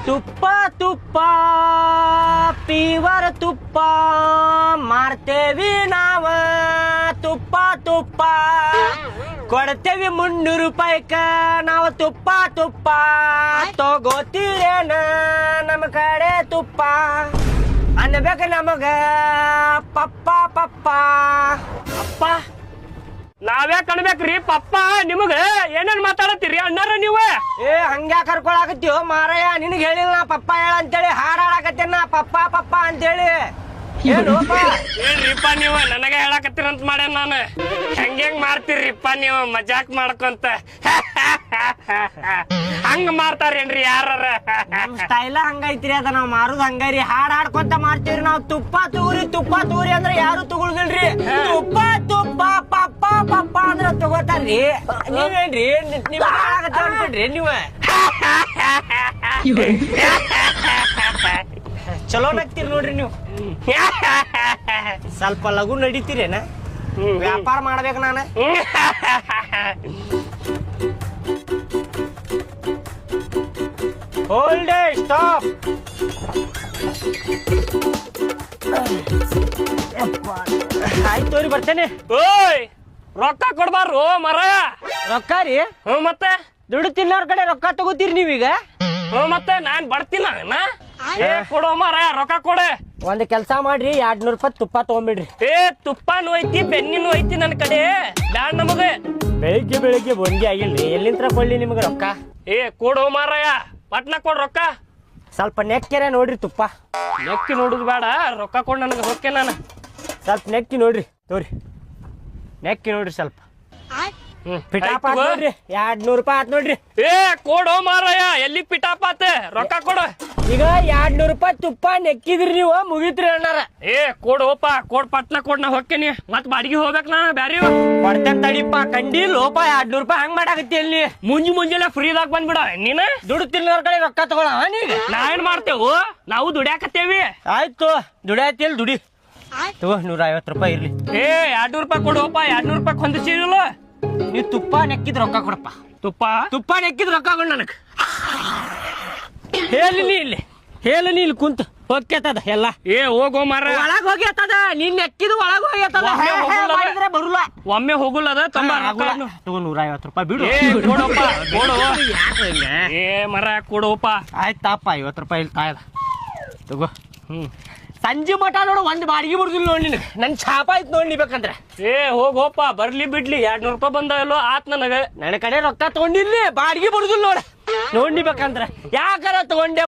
ತುಪ್ಪ ತುಪ್ಪ ಪೀವರ್ ತುಪ್ಪ ಮಾರ್ತೇವಿ ನಾವ ತುಪ್ಪ ತುಪ್ಪ ಕೊಡ್ತೇವಿ 300 ರೂಪಾಯಿಕ ನಾವು ತುಪ್ಪ ತುಪ್ಪ ತಗೋತೀರೇನ ನಮ್ಮ ಕಡೆ ತುಪ್ಪ ಅನ್ಬೇಕ ನಮಗ ಪಪ್ಪ ಪಪ್ಪ ಅಪ್ಪ ನಾವೇ ಕಣ್ಬೇಕ್ರಿ ಪಪ್ಪ ನಿಮಗ ಏನೇನ್ ಮಾತಾಡತ್ತೀರಿ ಅಣ್ಣಾರ ನೀವು ಹಂಗ್ಯಾಕ ಕರ್ಕೊಳಕತ್ತೀವೋ ಮಾರಾಯ ನಿನಗೆ ಹೇಳಿಲ್ಲ ನಾ ಪಪ್ಪ ಹೇಳ ಅಂತೇಳಿ ಹಾಡ್ ಹಾಡಾಕತ್ತೇನ ಪಪ್ಪ ಪಪ್ಪ ಅಂತೇಳಿ ಏನ್ರಿಪ್ಪ ನೀವು ನನಗೆ ಹೇಳಕತ್ತೀರಂತ ಮಾಡ್ಯಾನ ನಾನು ಹೆಂಗ್ ಮಾಡ್ತೀರಿಪ್ಪ ನೀವು ಮಜಾಕ್ ಮಾಡ್ಕೊಂತ ಹಂಗ ಮಾಡ್ತಾರೇನ್ರಿ ಯಾರ ಸ್ಟೈಲ ಹಂಗೈತ್ರಿ ಅದ ನಾವ್ ಮಾರುದ್ ಹಂಗೈರಿ ಹಾಡ್ ಹಾಡ್ಕೊಂತ ಮಾಡ್ತೀವ್ರಿ ನಾವ್ ತುಪ್ಪ ತೂರಿ ಅಂದ್ರೆ ಯಾರು ತಗೊಳ್ದಿಲ್ರಿ ತುಪ್ಪ ತುಪ್ಪ ಪಪ್ಪ ಪಪ್ಪ ಅಂದ್ರ ತಗೋತಾರ್ರಿ ನೀವೇನ್ರಿ ನೀವ್ ಅನ್ಕೊಂಡ್ರಿ ನೀವ ಚಲೋ ನಗ್ತೀರಿ ನೋಡ್ರಿ ನೀವು ಸ್ವಲ್ಪ ಲಘು ನಡೀತೀರೇನ ವ್ಯಾಪಾರ ಮಾಡ್ಬೇಕು ನಾನು ಹೋಲ್ಡ್ ಸ್ಟಾಪ್ ಆಯ್ತು ತೋರಿ ಬರ್ತೇನೆ ಓಯ್ ರೊಕ್ಕ ಕೊಡ್ಬಾರ್ರು ಮರ ರೊಕ್ಕ ರೀ ಮತ್ತೆ ದುಡ್ಡು ತಿನ್ನೋರ್ ಕಡೆ ರೊಕ್ಕ ತಗೋತೀರಿ ನೀವೀಗ ಮತ್ತೆ ನಾನ್ ಬರ್ತಿಲ್ಲ ಕೊಡೋ ಮರ ರೊಕ್ಕ ಕೊಡೆ ಒಂದ್ ಕೆಲ್ಸ ಮಾಡ್ರಿ 200 ರೂಪಾಯಿ ತುಪ್ಪ ತಗೊಂಬಿಡ್ರಿ ತುಪ್ಪನೂ ಐತಿ ಬೆನ್ನಿನೂ ಐತಿ ನನ್ ಕಡೆ ಬ್ಯಾಡ್ ನಮಗ ಬೆಳಿಗ್ಗೆ ಬಂದಿ ಆಗಿಲ್ರಿ ಎಲ್ಲಿಂತ್ರ ಕೊಳ್ಳಿ ನಿಮ್ಗೆ ರೊಕ್ಕ ಕೊಡೋ ಮಾರಾಯ ಪಟ್ನ ಕೊಡ್ ರೊಕ್ಕ ಸ್ವಲ್ಪ ನೆಕ್ಕೆರೆ ನೋಡ್ರಿ ತುಪ್ಪ ನೆಕ್ಕಿ ನೋಡುದು ಬೇಡ ರೊಕ್ಕ ಕೊಡ್ ನನಗೆ ಹೋಕೆ ನಾನು ಸ್ವಲ್ಪ ನೆಕ್ಕಿ ನೋಡ್ರಿ ತೋರಿ ನೆಕ್ಕಿ ನೋಡ್ರಿ ಸ್ವಲ್ಪ ಪಿಟಾಪ ನೋಡ್ರಿ 200 ರೂಪಾಯಿ ಆತ್ ನೋಡ್ರಿ ಕೊಡೋ ಮಾರಾಯ ಎಲ್ಲಿ ಪಿಟಾಪಾತ ರೊಕ್ಕ ಕೊಡು ಈಗ 200 ರೂಪಾಯಿ ತುಪ್ಪ ನೆಕ್ಕಿದ್ರಿ ನೀವು ಮುಗಿತ್ರಿ ಅಣ್ಣಾರ ಕೊಡೋಪ ಕೊಡ್ ಪಟ್ನ ಕೊಡ್ ನಾ ಹೊಕ್ಕೇನಿ ಮತ್ ಬಾಡಿಗೆ ಹೋಗ್ಬೇಕ್ ನಾ ಬ್ಯಾರಿ ಕೊಡ್ತೇನ್ ತಡಿಪ್ಪ ಕಂಡಿ ಲೋಪ 200 ರೂಪಾಯಿ ಹಂಗ್ ಮಾಡಾಕತ್ತಿ ಅಲ್ಲಿ ಮುಂಜಾನೆ ಫ್ರೀದಾಗ ಬಂದ್ಬಿಡ ನೀನ ದುಡ್ಡು ತಿನ್ನೋರ್ ಕಡೆ ರೊಕ್ಕ ತಗೊಳ ನೀಗ ನಾ ಏನ್ ಮಾಡ್ತೇವು ನಾವು ದುಡ್ಯಾಕತ್ತೇವಿ ಆಯ್ತು ದುಡಿಯಾತಿಲ್ ದುಡಿ ತಗೋ 150 ರೂಪಾಯಿ ಇರ್ಲಿ 200 ರೂಪಾಯಿ ಕೊಡೋಪ 200 ರೂಪಾಯಿ ಹೊಂದಿಸಿದಿಲ್ಲ ನೀವ್ ತುಪ್ಪ ನೆಕ್ಕಿದ್ ರೊಕ್ಕ ಕೊಡಪ್ಪ ತುಪ್ಪ ನೆಕ್ಕಿದ್ ರೊಕ್ಕ ಕೊಡ್ ನನಗ್ ಹೇಳಿ ಇಲ್ಲಿ ಕುಂತ ಹೋಗ್ಯತದ ಎಲ್ಲ ಹೋಗೋ ಮಾರ ಒಳಗ್ ಹೋಗ್ಯತದ ನೀನ್ ನೆಕ್ಕಿದ್ ಒಳಗ್ ಹೋಗ್ಯತದ ಬರುಲ್ಲ ಒಮ್ಮೆ ಹೋಗುಲ್ಲದ ತಮ್ಮ ತಗೋ 150 ರೂಪಾಯಿ ಬಿಡು ಕೊಡಪ್ಪ ಮರ ಕೊಡೋಪ ಆಯ್ತಪ್ಪ 50 ರೂಪಾಯಿ ಇಲ್ಲಿ ತಾಯದ ತಗೋ ಸಂಜೆ ಮಠ ನೋಡು ಒಂದ್ ಬಾಡಿಗೆ ಬಿಡುದಿಲ್ಲ ನೋಡಿ ನಿನಗೆ ನನ್ ಛಾಪ ಆಯ್ತು ನೋಡಿ ಬೇಕಂದ್ರೆ ಹೋಗೋಪ ಬರ್ಲಿ ಬಿಡ್ಲಿ 200 ರೂಪಾಯಿ ಬಂದಲ್ಲೋ ಆತ್ ನನಗ ನನ್ನ ಕಡೆ ರೊಕ್ಕ ತಗೊಂಡಿರ್ಲಿ ಬಾಡಿಗೆ ಬಿಡುದಿಲ್ಲ ನೋಡ ನೋಡಿ ಬೇಕಂದ್ರೆ ಯಾಕಾರ ತಗೊಂಡೆ